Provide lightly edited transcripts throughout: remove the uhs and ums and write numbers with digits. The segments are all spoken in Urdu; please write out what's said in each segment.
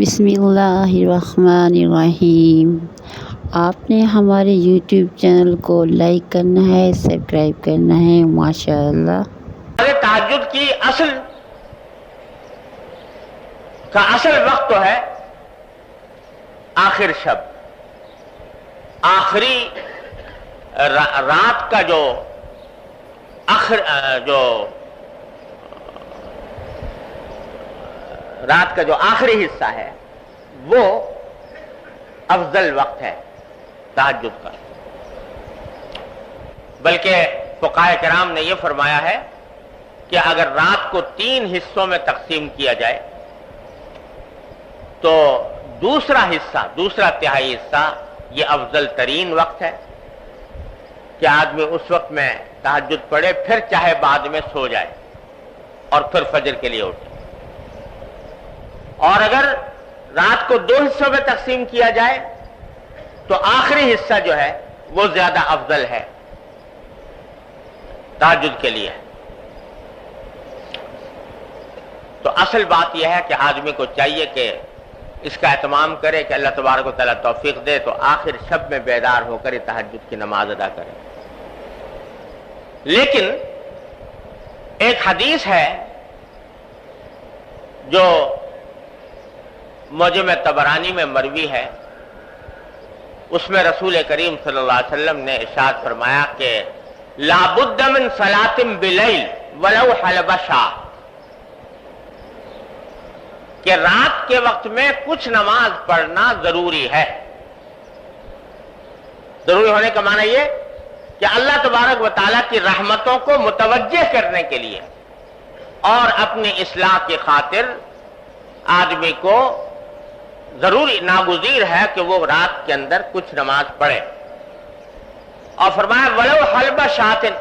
بسم اللہ الرحمن الرحیم۔ آپ نے ہمارے یوٹیوب چینل کو لائک کرنا ہے، سبسکرائب کرنا ہے۔ ماشاء اللہ۔ تہجد کی اصل وقت تو ہے آخر شب، آخری رات کا جو رات کا جو آخری حصہ ہے وہ افضل وقت ہے تہجد کا۔ بلکہ فقہاء کرام نے یہ فرمایا ہے کہ اگر رات کو 3 حصوں میں تقسیم کیا جائے تو دوسرا تہائی حصہ یہ افضل ترین وقت ہے کہ آدمی اس وقت میں تہجد پڑھے، پھر چاہے بعد میں سو جائے اور پھر فجر کے لیے اٹھے۔ اور اگر رات کو 2 حصوں میں تقسیم کیا جائے تو آخری حصہ جو ہے وہ زیادہ افضل ہے تہجد کے لیے۔ تو اصل بات یہ ہے کہ آدمی کو چاہیے کہ اس کا اہتمام کرے کہ اللہ تبارک و تعالیٰ توفیق دے تو آخر شب میں بیدار ہو کر تہجد کی نماز ادا کرے۔ لیکن ایک حدیث ہے جو معجم طبرانی میں مروی ہے، اس میں رسول کریم صلی اللہ علیہ وسلم نے ارشاد فرمایا کہ لا بد من صلاۃ بلیل ولو حلب شاہ، کہ رات کے وقت میں کچھ نماز پڑھنا ضروری ہے۔ ضروری ہونے کا معنی یہ کہ اللہ تبارک و تعالیٰ کی رحمتوں کو متوجہ کرنے کے لیے اور اپنی اصلاح کی خاطر آدمی کو ضروری ناگزیر ہے کہ وہ رات کے اندر کچھ نماز پڑھے۔ اور فرمایا ولو حلب شاتن،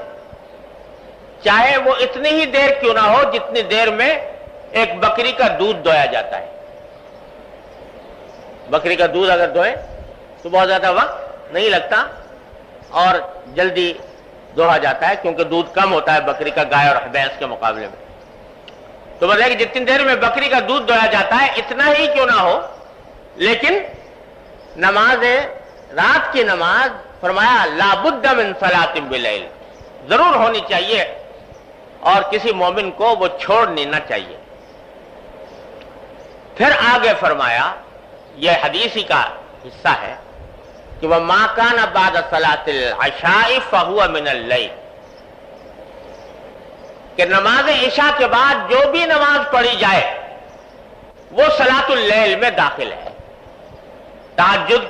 چاہے وہ اتنی ہی دیر کیوں نہ ہو جتنی دیر میں ایک بکری کا دودھ دویا جاتا ہے۔ بکری کا دودھ اگر دوئیں تو بہت زیادہ وقت نہیں لگتا اور جلدی دوہا جاتا ہے، کیونکہ دودھ کم ہوتا ہے بکری کا گائے اور بھینس کے مقابلے میں۔ تو بتائیں کہ جتنی دیر میں بکری کا دودھ دویا جاتا ہے اتنا ہی کیوں نہ ہو، لیکن نماز رات کی نماز فرمایا لا بد من صلاۃ بلیل، ضرور ہونی چاہیے اور کسی مومن کو وہ چھوڑنی نہ چاہیے۔ پھر آگے فرمایا، یہ حدیثی کا حصہ ہے کہ وَمَا كَانَ بَعْدَ صَلَاةِ الْعَشَاءِ فَهُوَ مِنَ اللَّيْلِ، کہ نماز عشاء کے بعد جو بھی نماز پڑھی جائے وہ صلاۃ اللیل میں داخل ہے، تہجد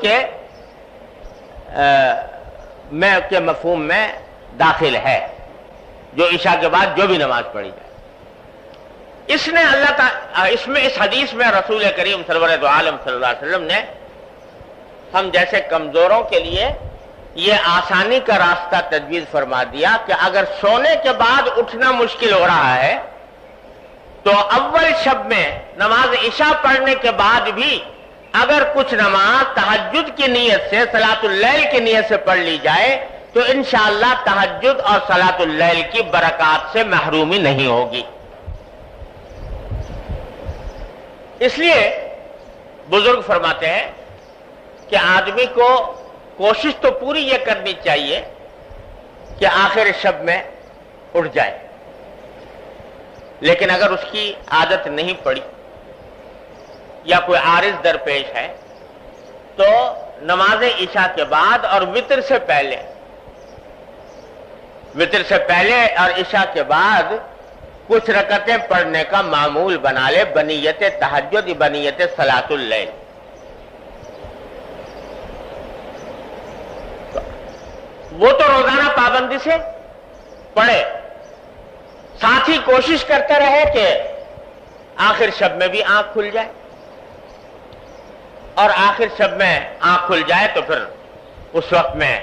کے مفہوم میں داخل ہے، جو عشاء کے بعد جو بھی نماز پڑھی جائے۔ اس حدیث میں رسول کریم سرور دو عالم صلی اللہ علیہ وسلم نے ہم جیسے کمزوروں کے لیے یہ آسانی کا راستہ تجویز فرما دیا کہ اگر سونے کے بعد اٹھنا مشکل ہو رہا ہے تو اول شب میں نماز عشاء پڑھنے کے بعد بھی اگر کچھ نماز تہجد کی نیت سے، صلاۃ اللیل کی نیت سے پڑھ لی جائے تو انشاءاللہ تہجد اور صلاۃ اللیل کی برکات سے محرومی نہیں ہوگی۔ اس لیے بزرگ فرماتے ہیں کہ آدمی کو کوشش تو پوری یہ کرنی چاہیے کہ آخر شب میں اٹھ جائے، لیکن اگر اس کی عادت نہیں پڑی یا کوئی عارض درپیش ہے تو نماز عشاء کے بعد اور وتر سے پہلے اور عشاء کے بعد کچھ رکعتیں پڑھنے کا معمول بنا لے، بنیت تہجد، بنیت صلاۃ اللیل۔ وہ تو روزانہ پابندی سے پڑھے، ساتھ ہی کوشش کرتا رہے کہ آخر شب میں بھی آنکھ کھل جائے، اور آخر شب میں آنکھ کھل جائے تو پھر اس وقت میں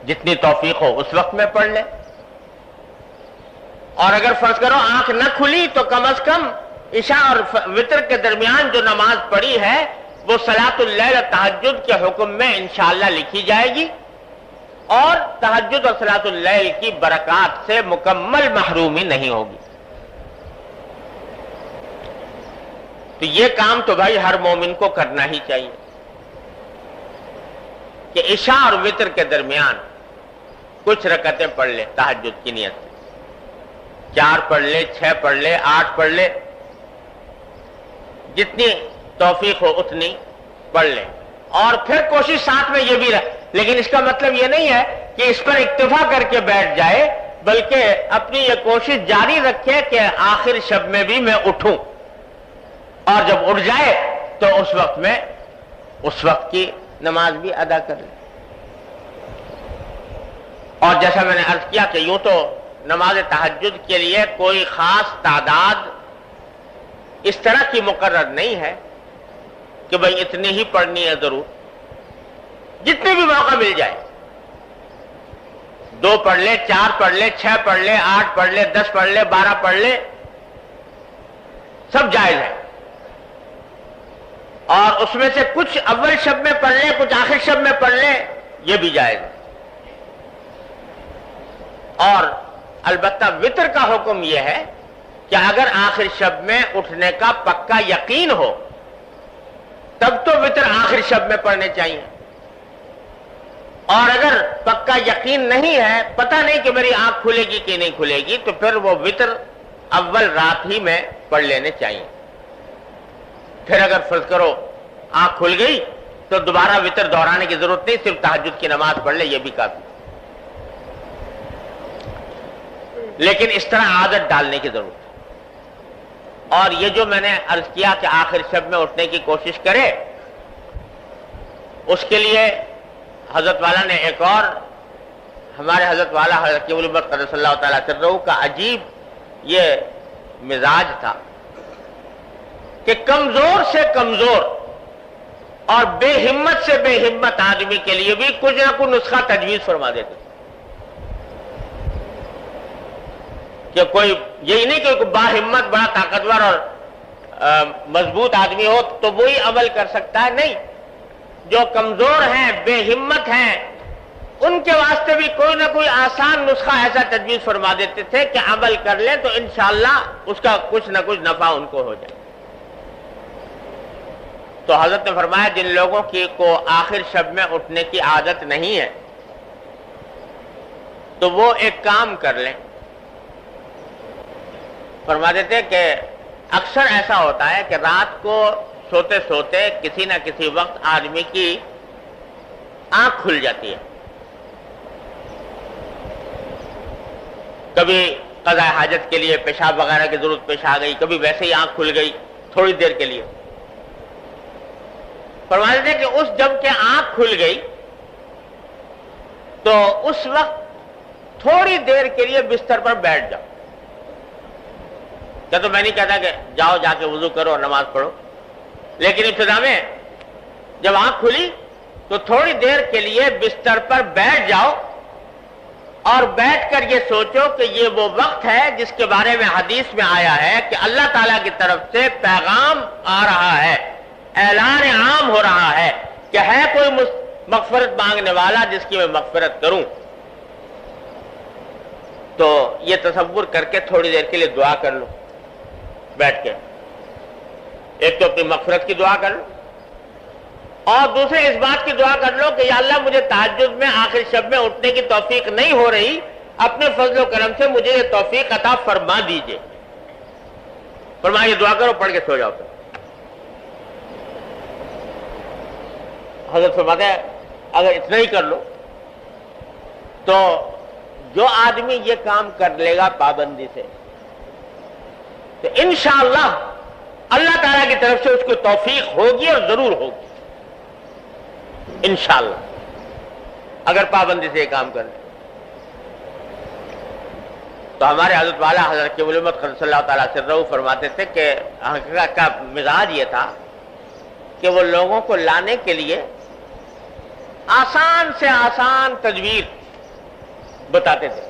جتنی توفیق ہو اس وقت میں پڑھ لے، اور اگر فرض کرو آنکھ نہ کھلی تو کم از کم عشاء اور وتر کے درمیان جو نماز پڑھی ہے وہ صلاۃ اللیل تہجد کے حکم میں انشاءاللہ لکھی جائے گی، اور تہجد اور صلاۃ اللیل کی برکات سے مکمل محرومی نہیں ہوگی۔ تو یہ کام تو بھائی ہر مومن کو کرنا ہی چاہیے کہ عشاء اور وتر کے درمیان کچھ رکعتیں پڑھ لے تہجد کی نیت سے، 4 پڑھ لے، 6 پڑھ لے، 8 پڑھ لے، جتنی توفیق ہو اتنی پڑھ لے، اور پھر کوشش ساتھ میں یہ بھی رہے، لیکن اس کا مطلب یہ نہیں ہے کہ اس پر اکتفا کر کے بیٹھ جائے، بلکہ اپنی یہ کوشش جاری رکھے کہ آخر شب میں بھی میں اٹھوں، اور جب اٹھ جائے تو اس وقت کی نماز بھی ادا کر لے۔ اور جیسا میں نے عرض کیا کہ یوں تو نماز تہجد کے لیے کوئی خاص تعداد اس طرح کی مقرر نہیں ہے کہ بھئی اتنی ہی پڑھنی ہے ضرور، جتنے بھی موقع مل جائے، 2 پڑھ لے، 4 پڑھ لے، 6 پڑھ لے، 8 پڑھ لے، 10 پڑھ لے، 12 پڑھ لے، سب جائز ہے، اور اس میں سے کچھ اول شب میں پڑھ لے، کچھ آخر شب میں پڑھ لے، یہ بھی جائز ہے۔ اور البتہ وتر کا حکم یہ ہے کہ اگر آخر شب میں اٹھنے کا پکا یقین ہو تب تو وتر آخر شب میں پڑھنے چاہیے، اور اگر پکا یقین نہیں ہے، پتہ نہیں کہ میری آنکھ کھلے گی کہ نہیں کھلے گی، تو پھر وہ وتر اول رات ہی میں پڑھ لینے چاہیے۔ پھر اگر فرض کرو آنکھ کھل گئی تو دوبارہ وتر دہرانے کی ضرورت نہیں، صرف تہجد کی نماز پڑھ لے، یہ بھی کافی، لیکن اس طرح عادت ڈالنے کی ضرورت ہے۔ اور یہ جو میں نے عرض کیا کہ آخر شب میں اٹھنے کی کوشش کرے، اس کے لیے حضرت والا نے ایک اور، ہمارے حضرت والا حضرت قیوم الامت قدس اللہ تعالیٰ سرہ کا عجیب یہ مزاج تھا کہ کمزور سے کمزور اور بے ہمت سے بے ہمت آدمی کے لیے بھی کچھ نہ کچھ نسخہ تجویز فرما دیتے تھے، کہ کوئی یہی نہیں کہ کوئی باہمت بڑا طاقتور اور مضبوط آدمی ہو تو وہی عمل کر سکتا ہے، نہیں، جو کمزور ہیں، بے ہمت ہیں، ان کے واسطے بھی کوئی نہ کوئی آسان نسخہ ایسا تجویز فرما دیتے تھے کہ عمل کر لیں تو انشاءاللہ اس کا کچھ نہ کچھ نفع ان کو ہو جائے۔ تو حضرت نے فرمایا جن لوگوں کو آخر شب میں اٹھنے کی عادت نہیں ہے تو وہ ایک کام کر لیں، فرما دیتے کہ اکثر ایسا ہوتا ہے کہ رات کو سوتے سوتے کسی نہ کسی وقت آدمی کی آنکھ کھل جاتی ہے، کبھی قضاء حاجت کے لیے پیشاب وغیرہ کی ضرورت پیش آ گئی، کبھی ویسے ہی آنکھ کھل گئی تھوڑی دیر کے لیے، فرما دیتے کہ اس جب کہ آنکھ کھل گئی تو اس وقت تھوڑی دیر کے لیے بستر پر بیٹھ جاؤ۔ کیا تو میں نہیں کہتا کہ جاؤ جا کے وضو کرو اور نماز پڑھو، لیکن ابتدا میں جب آنکھ کھلی تو تھوڑی دیر کے لیے بستر پر بیٹھ جاؤ اور بیٹھ کر یہ سوچو کہ یہ وہ وقت ہے جس کے بارے میں حدیث میں آیا ہے کہ اللہ تعالیٰ کی طرف سے پیغام آ رہا ہے، اعلان عام ہو رہا ہے کہ ہے کوئی مغفرت مانگنے والا جس کی میں مغفرت کروں۔ تو یہ تصور کر کے تھوڑی دیر کے لیے دعا کر لو بیٹھ کے، ایک تو اپنی مغفرت کی دعا کر لو اور دوسرے اس بات کی دعا کر لو کہ یا اللہ مجھے تہجد میں آخر شب میں اٹھنے کی توفیق نہیں ہو رہی، اپنے فضل و کرم سے مجھے یہ توفیق عطا فرما دیجئے۔ فرمایا یہ دعا کرو، پڑھ کے سو جاؤ۔ حضرت فرماتے ہیں اگر اتنا ہی کر لو تو جو آدمی یہ کام کر لے گا پابندی سے تو انشاءاللہ اللہ تعالیٰ کی طرف سے اس کو توفیق ہوگی اور ضرور ہوگی انشاءاللہ، اگر پابندی سے یہ کام کر لے۔ تو ہمارے حضرت والا حضرت قیوم الامت قدس اللہ تعالیٰ سرہ فرماتے تھے کہ حقیقت کا مزاج یہ تھا کہ وہ لوگوں کو لانے کے لیے آسان سے آسان تدبیر بتاتے تھے،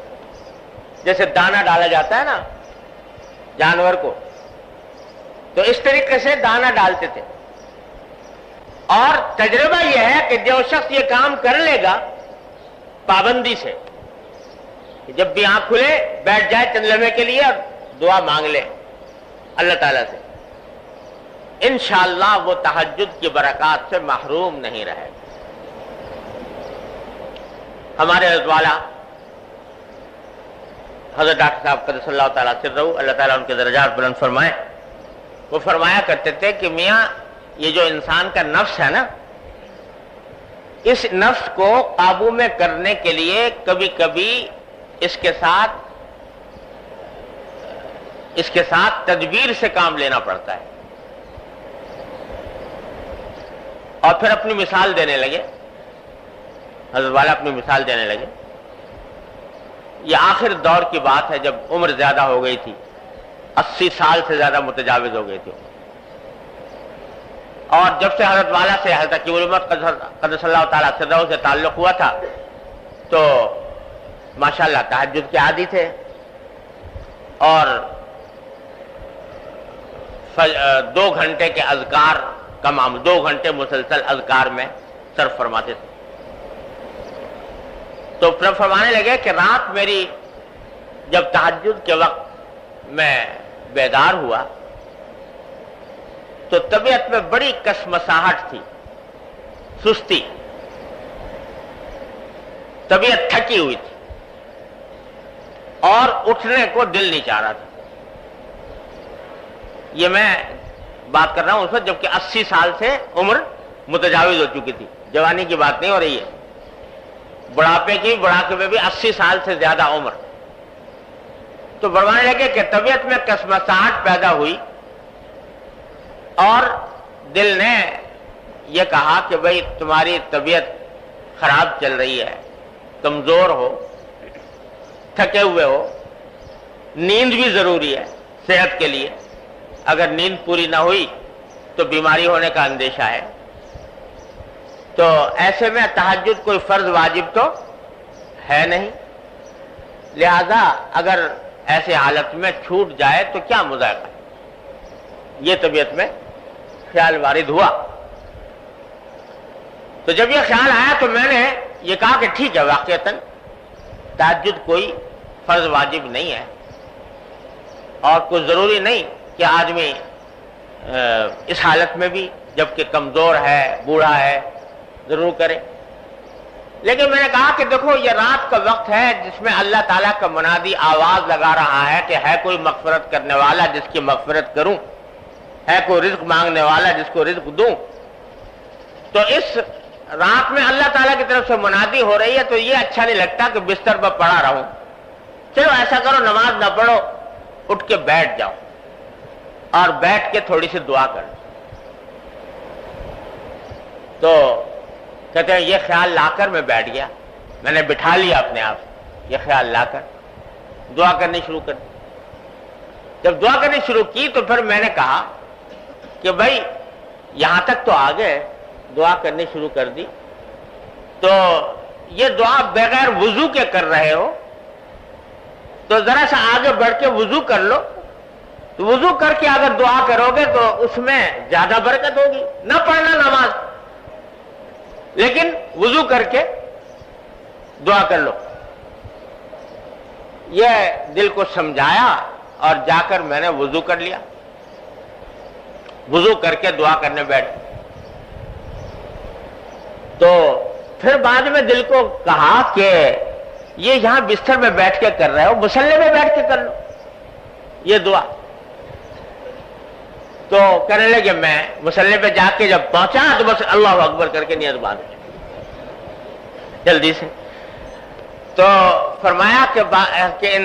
جیسے دانہ ڈالا جاتا ہے نا جانور کو، تو اس طریقے سے دانہ ڈالتے تھے، اور تجربہ یہ ہے کہ جو شخص یہ کام کر لے گا پابندی سے، جب بھی آنکھ کھلے بیٹھ جائے چند لمحے کے لیے اور دعا مانگ لے اللہ تعالیٰ سے، انشاءاللہ وہ تہجد کی برکات سے محروم نہیں رہے گا۔ ہمارے حضرت والا حضرت ڈاکٹر صاحب قدس اللہ تعالیٰ سرہ، اللہ تعالیٰ ان کے درجات بلند فرمائے، وہ فرمایا کرتے تھے کہ میاں یہ جو انسان کا نفس ہے نا، اس نفس کو قابو میں کرنے کے لیے کبھی کبھی اس کے ساتھ تدبیر سے کام لینا پڑتا ہے۔ اور پھر اپنی مثال دینے لگے، حضرت والا اپنی مثال دینے لگے۔ یہ آخر دور کی بات ہے جب عمر زیادہ ہو گئی تھی، 80 سال سے زیادہ متجاوز ہو گئی تھی، اور جب سے حضرت والا سے حضرت حکیم الامت قدس اللہ تعالیٰ سرہ سے تعلق ہوا تھا تو ماشاءاللہ تہجد کے عادی تھے، اور 2 گھنٹے کے اذکار کا معمول، 2 گھنٹے مسلسل اذکار میں صرف فرماتے تھے۔ تو پھر فرمانے لگے کہ رات میری جب تہجد کے وقت میں بیدار ہوا تو طبیعت میں بڑی کشمکشاہٹ تھی، سستی، طبیعت تھکی ہوئی تھی، اور اٹھنے کو دل نہیں چاہ رہا تھا۔ یہ میں بات کر رہا ہوں اس وقت جبکہ 80 سال سے عمر متجاوز ہو چکی تھی، جوانی کی بات نہیں ہو رہی ہے، بڑھاپے میں بھی 80 سال سے زیادہ عمر۔ تو فرمانے لگے کہ طبیعت میں کشمکشاہٹ پیدا ہوئی، اور دل نے یہ کہا کہ بھئی تمہاری طبیعت خراب چل رہی ہے، کمزور ہو، تھکے ہوئے ہو، نیند بھی ضروری ہے صحت کے لیے، اگر نیند پوری نہ ہوئی تو بیماری ہونے کا اندیشہ ہے۔ تو ایسے میں تہجد کوئی فرض واجب تو ہے نہیں، لہذا اگر ایسے حالت میں چھوٹ جائے تو کیا مذائقہ۔ یہ طبیعت میں خیال وارد ہوا۔ تو جب یہ خیال آیا تو میں نے یہ کہا کہ ٹھیک ہے، واقعتاً تہجد کوئی فرض واجب نہیں ہے، اور کوئی ضروری نہیں کہ آدمی اس حالت میں بھی جبکہ کمزور ہے، بوڑھا ہے، ضرور کرے۔ لیکن میں نے کہا کہ دیکھو یہ رات کا وقت ہے جس میں اللہ تعالیٰ کا منادی آواز لگا رہا ہے کہ ہے کوئی مغفرت کرنے والا جس کی مغفرت کروں، ہے کوئی رزق مانگنے والا جس کو رزق دوں۔ تو اس رات میں اللہ تعالیٰ کی طرف سے منادی ہو رہی ہے تو یہ اچھا نہیں لگتا کہ بستر پر پڑا رہوں۔ چلو ایسا کرو، نماز نہ پڑھو، اٹھ کے بیٹھ جاؤ اور بیٹھ کے تھوڑی سی دعا کر۔ تو کہتے ہیں یہ خیال لا کر میں بیٹھ گیا، میں نے بٹھا لیا اپنے آپ، یہ خیال لا کر دعا کرنی شروع کر دی۔ جب دعا کرنی شروع کی تو پھر میں نے کہا کہ بھائی یہاں تک تو آ گئے، دعا کرنی شروع کر دی، تو یہ دعا بغیر وضو کے کر رہے ہو تو ذرا سا آگے بڑھ کے وضو کر لو، تو وضو کر کے اگر دعا کرو گے تو اس میں زیادہ برکت ہوگی۔ نہ پڑھنا نماز، لیکن وضو کر کے دعا کر لو۔ یہ دل کو سمجھایا اور جا کر میں نے وضو کر لیا، وضو کر کے دعا کرنے بیٹھ۔ تو پھر بعد میں دل کو کہا کہ یہ یہاں بستر میں بیٹھ کے کر رہے ہو، مصلی میں بیٹھ کے کر لو یہ دعا۔ تو کرنے لگے، میں مصلی پہ جا کے جب پہنچا تو بس اللہ اکبر کر کے نیت باندھ جلدی سے۔ تو فرمایا کہ